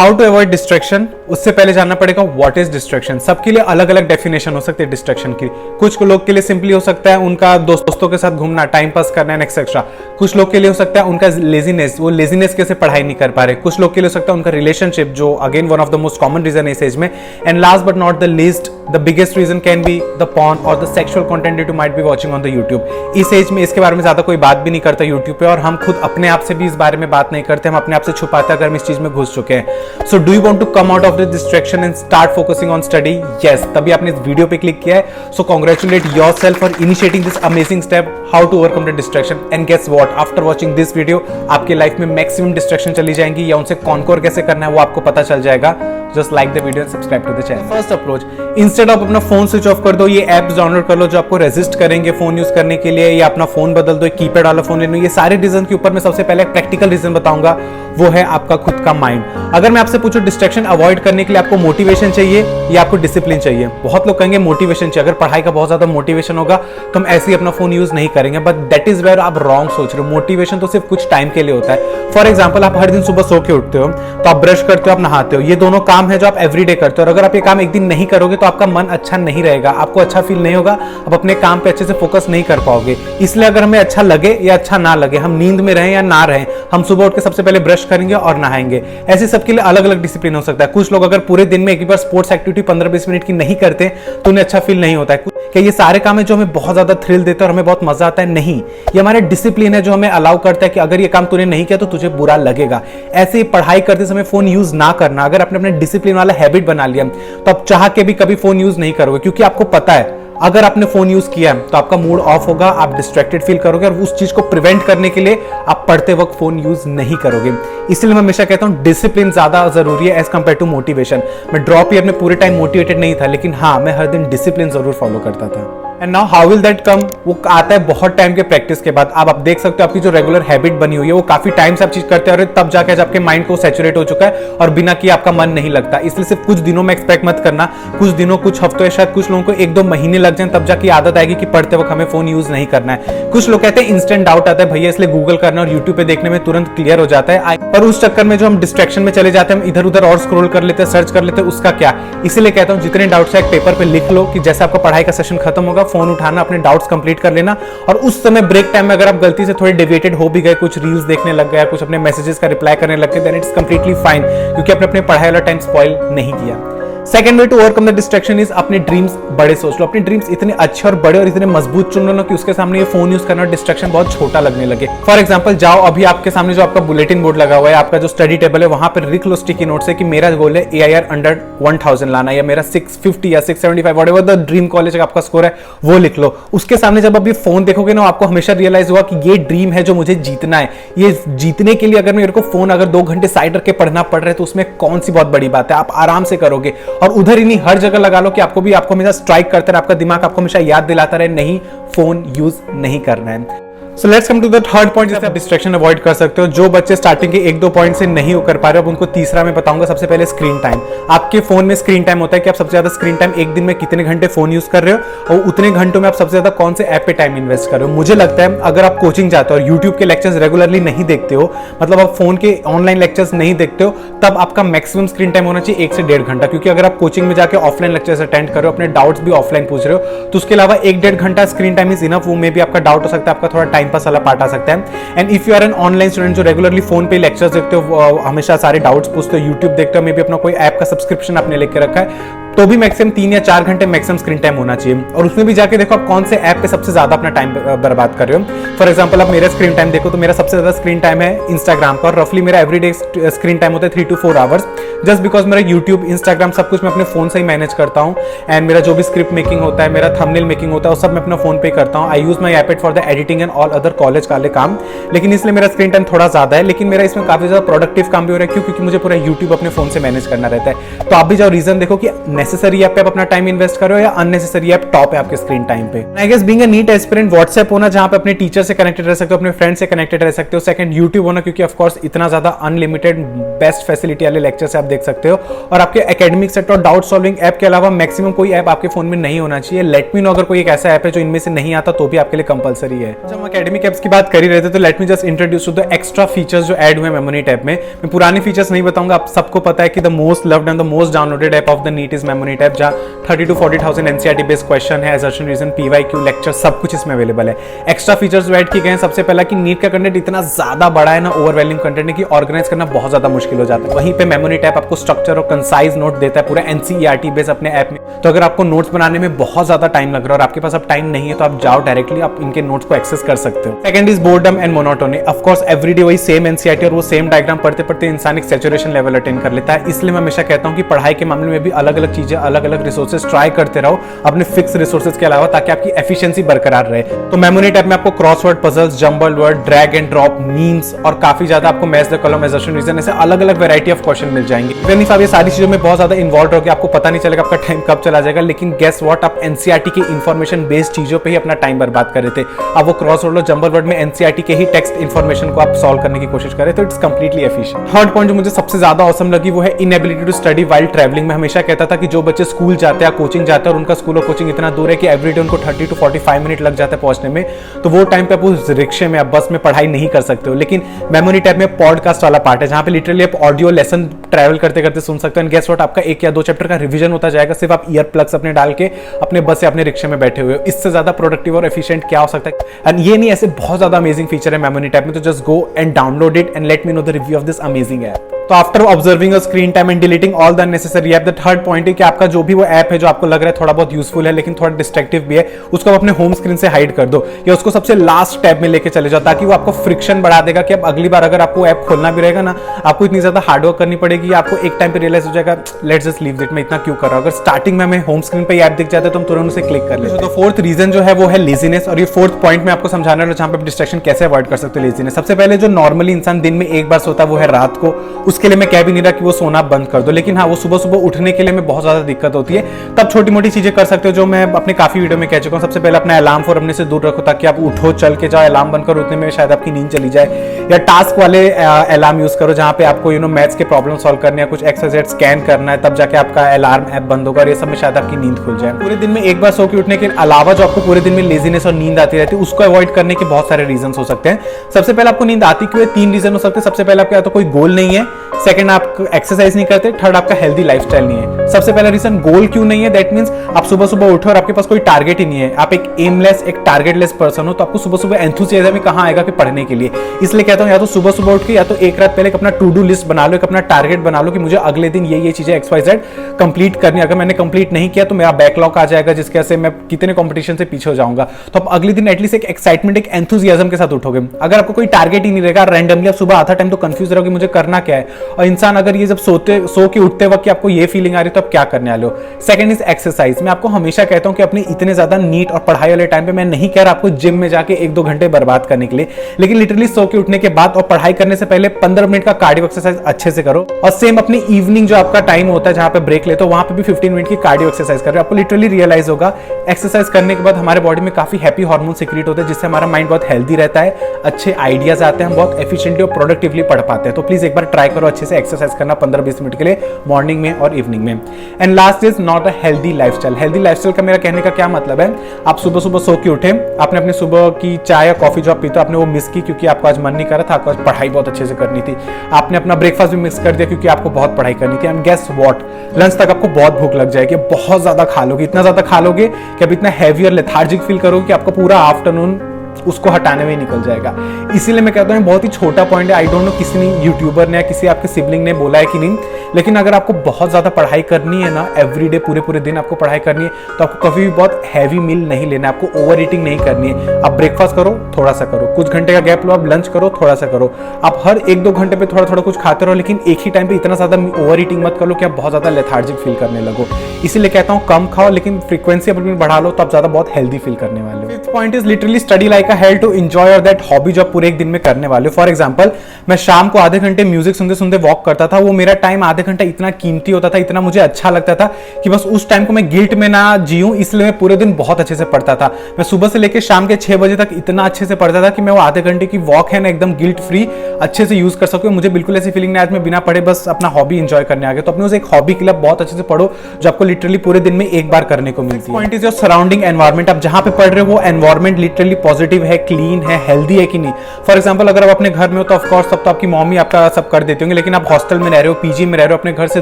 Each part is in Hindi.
How to avoid distraction. उससे पहले जानना पड़ेगा व्हाट इज डिस्ट्रैक्शन। सबके लिए अलग अलग डेफिनेशन हो सकती है डिस्ट्रैक्शन की। कुछ लोग के लिए सिंपली हो सकता है उनका दोस्तों के साथ घूमना, टाइम पास करना एंड एक्सेट्रा। कुछ लोग के लिए हो सकता है उनका लेजीनेस, वो लेजीनेस कैसे पढ़ाई नहीं कर पा रहे। कुछ लोग के लिए हो सकता है उनका रिलेशनशिप, जो again one of the most common reason है इस एज में। And last but not the least, the biggest reason can be the porn और the sexual content you might be watching on the YouTube. इस एज में इसके बारे में ज्यादा कोई बात भी नहीं करता यूट्यूब पे, और हम खुद अपने आप से भी इस बारे में बात नहीं करते। हम अपने आप से छुपाते अगर हम इस चीज में घुस चुके हैं। So do you want to come out of this distraction and start focusing on study? Yes, तभी आपने इस वीडियो पे क्लिक किया है। So congratulate yourself for initiating this amazing step, how to overcome the distraction. And guess what, after watching this video आपके लाइफ में मैक्सिमम डिस्ट्रैक्शन चली जाएंगी, या उनसे कॉन्कोर कैसे करना है वो आपको पता चल जाएगा। Just like the video and subscribe to the channel. First approach, instead of अपना फोन स्विच ऑफ कर दो, ये ऐप्स डाउनलोड कर लो जो आपको रेजिस्ट करेंगे फोन यूज करने के लिए, या अपना फोन बदल दो, कीपैड वाला फोन ले लो। ये सारे रीजन के ऊपर मैं सबसे पहले प्रैक्टिकल रीजन बताऊंगा, वो है आपका खुद का माइंड। अगर मैं आपसे पूछूं डिस्ट्रैक्शन अवॉइड करने के लिए आपको मोटिवेशन चाहिए या आपको डिसिप्लिन चाहिए? बहुत लोग कहेंगे मोटिवेशन चाहिए। अगर पढ़ाई का बहुत ज्यादा मोटिवेशन होगा तो हम ऐसे ही अपना फोन यूज नहीं करेंगे, बट दैट इज वेयर आप रॉन्ग सोच रहे हो। मोटिवेशन तो सिर्फ कुछ टाइम के लिए होता है। फॉर एग्जाम्पल, आप हर दिन सुबह सो के उठते हो, तो आप ब्रश करते हो, आप नहाते हो, ये दोनों काम है जो आप एवरीडे करते हो। और अगर आप ये काम एक दिन नहीं करोगे तो आपका मन अच्छा नहीं रहेगा, आपको अच्छा फील नहीं होगा, आप अपने काम पे अच्छे से फोकस नहीं कर पाओगे। इसलिए अगर हमें अच्छा लगे या अच्छा ना लगे, हम नींद में रहें या ना रहें, हम सुबह उठ के सबसे पहले ब्रश करेंगे और नहाएंगे। ऐसे सबके लिए अलग अलग डिसिप्लिन हो सकता है। कुछ लोग अगर पूरे दिन में एक बार स्पोर्ट्स एक्टिविटी 15-20 मिनट की नहीं करते तो उन्हें अच्छा फील नहीं होता है। क्या ये सारे काम है जो हमें बहुत ज्यादा थ्रिल देते हैं और हमें बहुत मजा आता है? नहीं, ये हमारे डिसिप्लिन है जो हमें अलाउ करता है कि अगर ये काम तूने नहीं किया तो तुझे बुरा लगेगा। ऐसे ही पढ़ाई करते समय फोन यूज ना करना। अगर आपने अपने डिसिप्लिन वाला हैबिट बना लिया तो आप चाह के भी कभी फोन यूज नहीं करोगे, क्योंकि आपको पता है अगर आपने फोन यूज किया तो आपका मूड ऑफ होगा, आप डिस्ट्रैक्टेड फील करोगे, और उस चीज को प्रिवेंट करने के लिए आप पढ़ते वक्त फोन यूज नहीं करोगे। इसलिए मैं हमेशा कहता हूं डिसिप्लिन ज्यादा जरूरी है एज कंपेयर टू मोटिवेशन। मैं ड्रॉप ईयर में पूरे टाइम मोटिवेटेड नहीं था, लेकिन हाँ, मैं हर दिन डिसिप्लिन जरूर फॉलो करता था। And now how will that come? वो आता है बहुत टाइम के प्रैक्टिस के बाद। आप देख सकते हो आपकी जो रेगुलर हैबिट बनी हुई है वो काफी टाइम से आप चीज करते हैं, और तब जाके आपके माइंड को सैचुरेट हो चुका है और बिना किए आपका मन नहीं लगता। इसलिए सिर्फ कुछ दिनों में एक्सपेक्ट मत करना, कुछ दिनों, कुछ हफ्तों, या शायद कुछ लोगों को 1-2 महीने लग जाए तब जाके आदत आएगी कि पढ़ते वक्त हमें फोन यूज नहीं करना है। कुछ लोग कहते हैं इंस्टेंट डाउट आता है भैया, इसलिए गूगल करना और यूट्यूब पे देखने में तुरंत क्लियर हो जाता है। पर उस चक्कर में जो हम डिस्ट्रैक्शन में चले जाते हैं, हम इधर उधर और स्क्रॉल कर लेते हैं, सर्च कर लेते हैं, उसका क्या? इसीलिए कहता हूं जितने डाउट्स है एक पेपर पे लिख लो, कि जैसे आपका पढ़ाई का सेशन खत्म होगा, फोन उठाना, अपने डाउट्स कंप्लीट कर लेना, और उस समय ब्रेक टाइम में अगर आप गलती से थोड़े डेविएटेड हो भी गए, कुछ रील्स देखने लग गए, कुछ अपने मैसेजेस का रिप्लाई करने लग गए, देन इट्स कंप्लीटली फाइन, क्योंकि आपने अपने पढ़ाई वाला टाइम स्पॉइल नहीं किया। Second way to overcome the distraction is अपने ड्रीम्स बड़े सोच लो। अपने ड्रीम्स इतने अच्छे और बड़े और इतने मजबूत चुन लो ना कि उसके सामने ये फोन यूज करना डिस्ट्रैक्शन बहुत छोटा लगने लगे। फॉर एग्जांपल, जाओ अभी आपके सामने जो आपका बुलेटिन बोर्ड लगा हुआ है, आपका जो स्टडी टेबल है, वहां पर लिख लो स्टिकी नोट से कि मेरा गोल है AIR अंडर 1000 लाना, या मेरा 650 या 675 व्हाटएवर द ड्रीम कॉलेज का आपका स्कोर है वो लिख लो। उसके सामने जब आप ये फोन देखोगे ना, आपको हमेशा रियलाइज होगा कि ये ड्रीम है जो मुझे जीतना है। ये जीतने के लिए अगर मेरे को फोन अगर 2 घंटे साइड रख के पढ़ना पड़ रहा है तो उसमें कौन सी बहुत बड़ी बात है? आप आराम से करोगे, और उधर ही नहीं हर जगह लगा लो कि आपको हमेशा स्ट्राइक करता रहे, आपका दिमाग आपको हमेशा याद दिलाता रहे नहीं, फोन यूज नहीं करना है। So let's come to the third point, जिससे आप डिस्ट्रैक्शन अवॉइड कर सकते हो। जो बच्चे स्टार्टिंग के 1-2 पॉइंट से नहीं कर पा रहे हो, अब उनको तीसरा मैं बताऊंगा। सबसे पहले स्क्रीन टाइम। आपके फोन में स्क्रीन टाइम होता है कि आप सबसे ज्यादा स्क्रीन टाइम एक दिन में कितने घंटे फोन यूज कर रहे हो, और उतने घंटों में आप सबसे ज्यादा कौन से ऐप पे टाइम इन्वेस्ट कर रहे हो। मुझे लगता है अगर आप कोचिंग जाते हो और यूट्यूब के लेक्चर्स रेगुलरली नहीं देखते हो, मतलब आप फोन के ऑनलाइन लेक्चर्स नहीं देखते हो, तब आपका मैक्सिमम स्क्रीन टाइम होना चाहिए 1 से 1.5 घंटा। क्योंकि अगर आप कोचिंग में जाके ऑफलाइन लेक्चर्स अटेंड कर रहे हो, अपने डाउट्स भी ऑफलाइन पूछ रहे हो, तो उसके अलावा 1-1.5 घंटा स्क्रीन टाइम इज इनफ। वो में भी आपका डाउट हो सकता है, आपका थोड़ा टाइम पास वाला पार्ट आ सकता है। And if you are an online student जो रेगुलरली फोन पे लेक्चर्स देखते हो, हमेशा सारे डाउट्स पूछते हो, यूट्यूब देखते हो, मे भी अपना कोई ऐप का सब्सक्रिप्शन आपने लेके रखा है, तो भी मैक्सिमम 3 या 4 घंटे मैक्सिमम स्क्रीन टाइम होना चाहिए। और उसमें भी जाके देखो आप कौन से ऐप पे सबसे ज्यादा अपना टाइम बर्बाद कर रहे हो। फॉर एग्जांपल, आप मेरा स्क्रीन टाइम देखो तो मेरा सबसे ज्यादा स्क्रीन टाइम है इंस्टाग्राम का, और रफली मेरा एवरीडे स्क्रीन टाइम होता है 3 to 4 आवर्स, जस्ट बिकॉज मेरा यूट्यूब, इंस्टाग्राम सब कुछ मैं अपने फोन से ही मैनेज करता हूँ। एंड मेरा जो भी स्क्रिप्ट मेकिंग होता है, मेरा थंबनेल मेकिंग होता है, वो सब मैं अपना फोन पे करता हूँ। I use my iPad for the editing and all other college वाले काम, लेकिन इसलिए मेरा स्क्रीन टाइम थोड़ा ज्यादा है। लेकिन मेरा इसमें काफी ज्यादा प्रोडक्टिव काम भी हो रहा है, क्योंकि मुझे पूरा यूट्यूब अपने फोन से मैनेज करना रहता है। तो आप भी जाओ रीजन देखो कि नेसेसरी ऐप पे आप अपना टाइम इन्वेस्ट करो या अननेसेसरी ऐप टॉप है आपके स्क्रीन टाइम पे। I guess being a NEET aspirant, WhatsApp होना जहां पे अपने टीचर से कनेक्टेड रह सकते हो, अपने फ्रेंड से कनेक्टेड रह सकते हो। सेकंड, यूट्यूब होना, क्योंकि ऑफ कोर्स इतना ज्यादा अनलिमिटेड बेस्ट फैसिलिटी वाले लेक्चर से आप देख सकते हो। और आपके एकेडमिक सेट और डाउट सॉल्विंग ऐप के अलावा मैक्सिमम कोई ऐप आपके फोन में नहीं होना चाहिए। लेट मी नो अगर कोई एक ऐसा ऐप है जो इनमें से नहीं आता तो भी आपके लिए कंपलसरी है। जब हम एकेडमिक ऐप्स की बात कर ही रहे थे तो let me just introduce to the extra features जो ऐड हुए मेमोरी टैब में। मैं पुराने फीचर्स नहीं बताऊंगा, आप सबको पता है कि the most loved and the most downloaded app of the NEET is memory tab, जहां 30 to 40,000 एनसीईआरटी बेस्ड क्वेश्चन है, असर्शन रीजन, पीवाईक्यू, लेक्चर, सब कुछ इसमें अवेलेबल है। एक्स्ट्रा फीचर्स जो ऐड किए गए हैं, सबसे पहला कि नीट का कंटेंट इतना ज्यादा बड़ा है ना, ओवरवेलमिंग कंटेंट है कि ऑर्गेनाइज करना बहुत ज्यादा मुश्किल हो जाता है। वहीं पे मेमोरी टैब आपको स्ट्रक्चर और कंसाइज नोट देता है पूरा एनसीईआरटी बेस्ड अपने ऐप में। तो अगर आपको नोट्स बनाने में बहुत ज्यादा टाइम लग रहा है और आपके पास अब टाइम नहीं है तो आप जाओ डायरेक्टली आप इनके नोट्स को एक्सेस कर सकते हो। Second is boredom and monotony. Of course everyday वही सेम एनसीईआरटी और वो सेम डायग्राम पढ़ते पढ़ते इंसान एक सैचुरेशन लेवल अटेन कर लेता है। इसलिए मैं हमेशा कहता हूं कि पढ़ाई के मामले में भी अलग अलग चीजें, अलग अलग रिसोर्सेज ट्राई करते रहो अपने फिक्स रिसोर्सेज के अलावा, ताकि आपकी एफिशिएंसी बरकरार रहे। तो मेमोरी टैब में आपको crossword puzzles, jumble word, drag and drop, memes और काफी ज्यादा आपको match the column, assertion reason, ऐसे अलग अलग वैरायटी ऑफ क्वेश्चन मिल जाएंगे। इवन इफ आप ये सारी चीजों में बहुत ज्यादा इन्वॉल्व रहोगे आपको पता नहीं चलेगा आपका टाइम कब चला जाएगा। लेकिन गेस व्हाट, आप एनसीईआरटी की इंफॉर्मेशन बेस्ड चीजों पे ही अपना टाइम बर्बाद कर रहे थे। अब वो क्रॉसवर्ड और जंबल वर्ड में एनसीईआरटी के ही टेक्स्ट इंफॉर्मेशन को आप सॉल्व करने की कोशिश करें, तो it's completely efficient. Third point जो मुझे सबसे ज्यादा ऑसम लगी वो है inability to study while travelling. मैं हमेशा कहता था कि जो बच्चे स्कूल जाते हैं, कोचिंग जाते हैं और उनका स्कूल और कोचिंग इतना दूर है कि एवरीडे उनको 30 to 45 मिनट लग जाता है पहुंचने में, तो वो टाइम पे आप उस रिक्शे में, आप बस में पढ़ाई नहीं कर सकते हो। लेकिन मेमोरी टैब में पॉडकास्ट वाला पार्ट है जहां पे लिटरली आप ऑडियो लेसन ट्रैवल करते करते सुन सकते हो। एंड गेस व्हाट, आपका 1 या 2 चैप्टर का रिवीजन होता जाएगा सिर्फ आप ईयर प्लग्स अपने डाल के अपने बस या अपने रिक्शे में बैठे हुए हो। इससे ज्यादा प्रोडक्टिव और एफिशिएंट क्या हो सकता है? एंड ये नहीं, ऐसे बहुत ज्यादा अमेजिंग फीचर है मेमोरी टैब में। तो just go and download it and let me know the review of this amazing app. तो after observing screen time and deleting all the unnecessary app, the third point है कि आपका जो भी वो ऐप है जो आपको लग रहा है थोड़ा बहुत यूजफुल है लेकिन थोड़ा डिस्ट्रक्टिव भी है, उसको आप अपने होम स्क्रीन से हाइड कर दो या उसको सबसे लास्ट टैब में लेके चले जाओ, ताकि वो आपको फ्रिक्शन बढ़ा देगा कि अब अगली बार अगर आपको ऐप खोलना भी रहेगा ना, आपको इतनी ज्यादा हार्डवर्क करनी पड़ेगी, आपको एक टाइम पे रियलाइज हो जाएगा लेट्स जस्ट लीव इट, मैं इतना क्यों कर रहा हूं। अगर स्टार्टिंग में हमें होम स्क्रीन पे ऐप दिख जाता है तो हम तुरंत उसे क्लिक कर लेते हैं। तो फोर्थ रीजन जो है वो है लेजीनेस, और ये फोर्थ पॉइंट में आपको समझाना है जहां पे डिस्ट्रैक्शन कैसे अवॉइड कर सकते हो लेजीनेस। सबसे पहले जो नॉर्मली इंसान दिन में एक बार सोता है वो है रात को, उसके लिए मैं कह भी नहीं रहा कि वो सोना बंद कर दो, लेकिन हाँ वो सुबह सुबह उठने के लिए में बहुत ज्यादा दिक्कत होती है, तब छोटी मोटी चीजें कर सकते हो जो मैं अपने काफी वीडियो में कह चुका हूं। सबसे पहले अपना अलार्म फोन अपने से दूर रखो ताकि आप उठो, चल के जाओ, अलार्म बंद करो, उतने में शायद आपकी नींद चली जाए। या टास्क वाले अलार्म यूज करो जहां पे आपको मैथ्स के प्रॉब्लम सॉल्व करने या कुछ एक्सरसाइज स्कैन करना है, तब जाके आपका अलार्म ऐप बंद होगा और ये सब में शायद आपकी नींद खुल जाए। पूरे दिन में एक बार सो के उठने के अलावा जो आपको पूरे दिन में लेजीनेस और नींद आती रहती है, उसको अवॉइड करने के बहुत सारे रीजन हो सकते हैं। सबसे पहले आपको नींद आती क्यों है? 3 रीजन हो सकते हैं। सबसे पहले आपका या तो कोई गोल नहीं है, सेकंड आप एक्सरसाइज नहीं करते, थर्ड आपका हेल्दी लाइफस्टाइल नहीं है। सबसे पहला रीजन गोल क्यों नहीं है, दैट मींस आप सुबह सुबह उठो और आपके पास कोई टारगेट ही नहीं है, आप एक एमलेस, एक टारगेटलेस पर्सन हो, तो आपको सुबह सुबह एंथुसियाज्म कहां आएगा कि पढ़ने के लिए। इसलिए कहता हूं या तो सुबह सुबह उठ के या तो एक रात पहले अपना टू डू लिस्ट बना लो, एक अपना टारगेट बना लो कि मुझे अगले दिन ये चीजें XYZ कंप्लीट करनी। अगर मैंने कंप्लीट नहीं किया तो मेरा बैकलॉग आ जाएगा जिसके वजह से मैं कितने कंपटीशन से पीछे हो जाऊंगा। तो आप अगले दिन एटलीस्ट एक एक्साइटमेंट, एक एंथुसियाज्म के साथ उठोगे। अगर आपको कोई टारगेट ही नहीं रहेगा, रैंडमली आप सुबह आधा टाइम तो कंफ्यूज रहोगे मुझे करना क्या है। और इंसान अगर ये जब सो के उठते वक्त आपको ये फीलिंग आ रही है तो आप क्या करने वाले हो। Second is exercise. मैं आपको हमेशा कहता हूं कि अपने इतने ज्यादा नीट और पढ़ाई वाले टाइम पे मैं नहीं कह रहा आपको जिम में जाके 1-2 घंटे बर्बाद करने के लिए, लेकिन लिटरली सो के उठने के बाद और पढ़ाई करने से पहले 15 मिनट का कार्डियो एक्सरसाइज अच्छे से करो। और सेम अपने इवनिंग जो आपका टाइम होता है जहां पे ब्रेक लेते हो वहां पे भी 15 मिनट की कार्डियो एक्सरसाइज कर रहे हो। आपको लिटरली रियलाइज होगा एक्सरसाइज करने के बाद हमारे बॉडी में काफी हैप्पी हार्मोन सीक्रेट होते हैं जिससे हमारा माइंड बहुत हेल्दी रहता है, अच्छे आइडियाज आते हैं, हम बहुत एफिशिएंटली और प्रोडक्टिवली पढ़ पाते हैं। तो प्लीज एक बार ट्राई करो अच्छे से एक्सरसाइज करना 15-20 मिनट के लिए मॉर्निंग में और इवनिंग में। And last is not a healthy lifestyle. Healthy lifestyle का मेरा कहने का क्या मतलब है, आप सुबह सुबह सो के उठे, आपने अपनी सुबह की चाय या कॉफी जो आप पीते हो आपने वो मिस की क्योंकि आपको आज मन नहीं कर रहा था, आपको आज पढ़ाई बहुत अच्छे से करनी थी। आपने अपना ब्रेकफास्ट भी मिस कर दिया क्योंकि आपको बहुत पढ़ाई करनी थी। एंड गेस व्हाट, लंच तक आपको बहुत भूख लग जाएगी, बहुत ज्यादा खा लोगे, इतना ज्यादा खा लोगे कि अब इतना हैवी और लेथार्जिक फील करोगे कि आपका पूरा आफ्टरनून उसको हटाने में निकल जाएगा। इसीलिए मैं कहता हूं बहुत ही छोटा पॉइंट है, आई डोंट नो किसी ने यूट्यूबर ने या किसी आपके सिबलिंग ने बोला है कि नहीं, लेकिन अगर आपको बहुत ज्यादा पढ़ाई करनी है ना, एवरीडे पूरे दिन आपको पढ़ाई करनी है तो आपको कभी भी बहुत हैवी मील नहीं लेना है, आपको ओवर ईटिंग नहीं करनी है। आप ब्रेकफास्ट करो, थोड़ा सा करो, कुछ घंटे का गैप लो, आप लंच करो, थोड़ा सा करो, आप हर 1-2 घंटे पे थोड़ा थोड़ा कुछ खाते रहो, लेकिन एक ही टाइम पे इतना ज्यादा ओवर ईटिंग मत करो कि आप बहुत ज्यादा लेथार्जिक फील करने लगो। इसीलिए कहता हूं कम खाओ लेकिन फ्रीक्वेंसी अपनी बढ़ा लो तो आप ज्यादा बहुत हेल्दी फील करने वाले हो। Fifth point is literally study like like a hell to enjoy और दैट हॉबी जो आप पूरे एक दिन में करने वाले हो। फॉर एग्जाम्पल, मैं शाम को आधे घंटे म्यूजिक सुनते सुनते वॉक करता था, वो मेरा टाइम आधे घंटा इतना कीमती होता था, इतना मुझे अच्छा लगता था कि बस उस टाइम को मैं गिल्ट में ना जीऊं, इसलिए मैं पूरे दिन बहुत अच्छे से पढ़ता था। मैं सुबह से लेकर शाम के 6 बजे तक इतना अच्छे से पढ़ता था कि मैं वो आधे घंटे की वॉक है ना एकदम गिल्ट फ्री अच्छे से यूज कर सकूं। मुझे बिल्कुल ऐसी फीलिंग नहीं आज मैं बिना पढ़े बस अपना हॉबी एंजॉय करने आ गया। तो अपने उस एक हॉबी के लिए बहुत अच्छे से पढ़ो जो आपको लिटरली पूरे दिन में एक बार करने को मिलती है। Point is your surrounding environment. आप जहां पे पढ़ रहे हो वो एनवायरमेंट लिटरली पॉजिटिव है, क्लीन है, हेल्दी है कि नहीं। फॉर एग्जाम्पल, अगर आप अपने घर में हो तो ऑफकोर्स तब तो आपकी मम्मी आपका सब कर देती होंगे, लेकिन आप हॉस्टल में रह रहे हो, पीजी में रह रहे हो, अपने घर से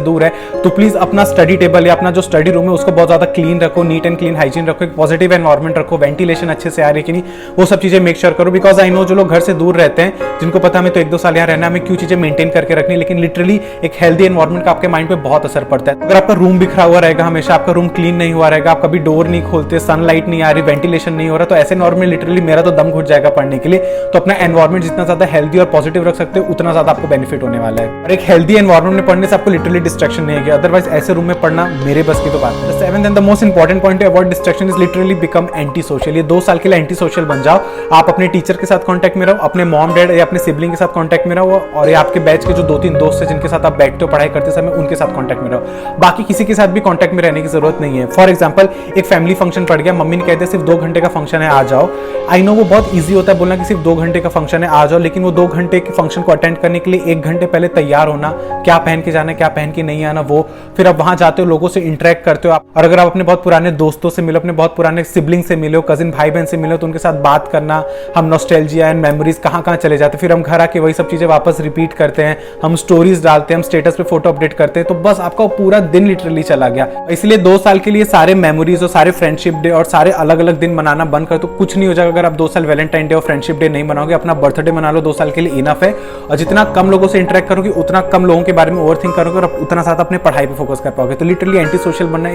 दूर है, तो प्लीज अपना स्टडी टेबल या अपना जो स्टडी रूम है उसको बहुत ज्यादा क्लीन रखो, नीट एंड क्लीन हाइजीन रखो, एक पॉजिटिव एनवायरमेंट रखो, वेंटिलेशन अच्छे से आ रही है कि नहीं, वो सब चीजें मेक श्योर करो। बिकॉज आई नो जो लोग घर से दूर रहते हैं, जिनको पता हमें तो 1-2 साल यहाँ रहना, हमें क्यों चीजें मेंटेन करके रखनी, लेकिन लिटरली एक हेल्दी एनवायरमेंट का आपके माइंड पे बहुत असर पड़ता है। अगर आपका रूम बिखरा हुआ रहेगा, हमेशा आपका रूम क्लीन नहीं हुआ रहेगा, आप कभी डोर नहीं खोलते, सनलाइट नहीं आ रही, वेंटिलेशन नहीं हो रहा, तो ऐसे एनवायरमेंट लिटरली मेरा तो दम घुट जाएगा पढ़ने के लिए। तो अपना एनवायरमेंट जितना ज्यादा हेल्दी और पॉजिटिव रख सकते हो उतना ज्यादा आपको बेनिफिट होने वाला है। और एक हेल्दी एनवायरमेंट में पढ़ने से आपको लिटरली डिस्ट्रैक्शन नहीं है, अदरवाइज ऐसे रूम में पढ़ना मेरे बस की तो बात है। Seventh and the most important point two avoid distraction is literally become anti social. ये 2 साल के लिए एंटी सोशल बन जाओ। आप अपने टीचर के साथ कॉन्टैक्ट में रहो, अपने मॉम डैड या अपने सिबलिंग के साथ कॉन्टैक्ट में रहो, और ये आपके बैच के जो 2-3 दोस्त हैं जिनके साथ आप बैठते हो पढ़ाई करते समय, उनके साथ कॉन्टैक्ट में रहो। बाकी किसी के साथ भी कॉन्टैक्ट में रहने की जरूरत नहीं है। फॉर एग्जाम्पल, एक फैमिली फंक्शन पड़ गया, मम्मी ने कहते सिर्फ 2 घंटे का फंक्शन है, आ जाओ। आई नो वो बहुत ईजी होता है बोलना कि सिर्फ 2 घंटे का फंक्शन है, आ जाओ, लेकिन वो 2 घंटे के फंक्शन को अटेंड करने के लिए 1 घंटे पहले तैयार होना, क्या पहन के जाना, क्या पहन के नहीं आना, वो फिर आप वहां जाते हो, लोगों से इंटरेक्ट करते हो आप, और अगर आप अपने बहुत पुराने दोस्तों से मिलो, अपने बहुत पुराने सिबलिंग से मिलो, कजिन भाई बहन से मिलो, तो उनके साथ बात करना, हम नॉस्टैल्जिया एंड मेमोरीज कहाँ कहाँ चले जाते हैं, फिर हम घर आके वही सब चीजें वापस रिपीट करते हैं, हम स्टोरीज डालते हैं, हम स्टेटस पे फोटो अपडेट करते हैं, तो बस आपका पूरा दिन लिटरली चला गया। इसलिए 2 साल के लिए सारे मेमोरीज और सारे फ्रेंडशिप डे और सारे अलग अलग दिन मनाना बंद कर, तो कुछ नहीं हो जाएगा। अगर आप 2 साल वैलेंटाइन डे और फ्रेंडशिप डे नहीं मनाओगे, अपना बर्थडे मना लो 2 साल के लिए, इनफ है। और जितना कम लोगों से इंटरेक्ट करोगे, उतना कम लोगों के बारे में ओवरथिंक करोगे, और उतना ज्यादा अपने पढ़ाई पे फोकस कर पाओगे। तो लिटरली एंटी सोशल बनना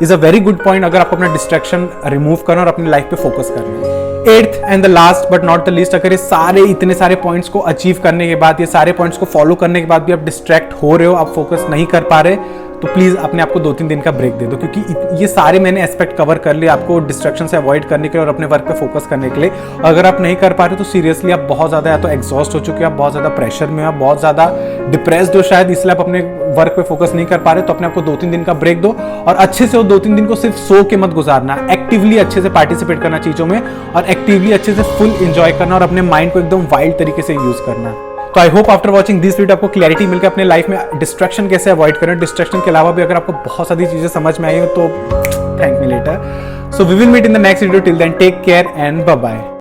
is a very good point, अगर आपको अपना डिस्ट्रैक्शन रिमूव करना और अपनी लाइफ पे फोकस करना है। 8th and the last but not the least, अगर ये इतने सारे पॉइंट्स को अचीव करने के बाद, ये सारे पॉइंट्स को फॉलो करने के बाद भी आप डिस्ट्रैक्ट हो रहे हो, आप फोकस नहीं कर पा रहे, तो प्लीज अपने आपको 2-3 दिन का ब्रेक दे दो, क्योंकि ये सारे मैंने एस्पेक्ट कवर कर लिए आपको डिस्ट्रैक्शन से अवॉइड करने के लिए और अपने वर्क पे फोकस करने के लिए। अगर आप नहीं कर पा रहे तो सीरियसली आप बहुत ज्यादा या तो एग्जॉस्ट हो चुके हो, आप बहुत ज्यादा प्रेशर में हो, आप बहुत ज्यादा डिप्रेस्ड हो शायद, इसलिए आप अपने वर्क पे फोकस नहीं कर पा रहे, तो अपने आपको 2-3 दिन का ब्रेक दो, और अच्छे से वो 2-3 दिन को सिर्फ सो के मत गुजारना, एक्टिवली अच्छे से पार्टिसिपेट करना चीजों में, और एक्टिवली अच्छे से फुल एंजॉय करना, और अपने माइंड को एकदम वाइल्ड तरीके से यूज करना। तो I hope after watching this video आपको क्लैरिटी मिलकर अपने लाइफ में डिस्ट्रैक्शन कैसे अवॉइड करें। डिस्ट्रैक्शन के अलावा भी अगर आपको बहुत सारी चीजें समझ में आई हो तो thank me later. So we will meet in the next video, till then take care and bye bye.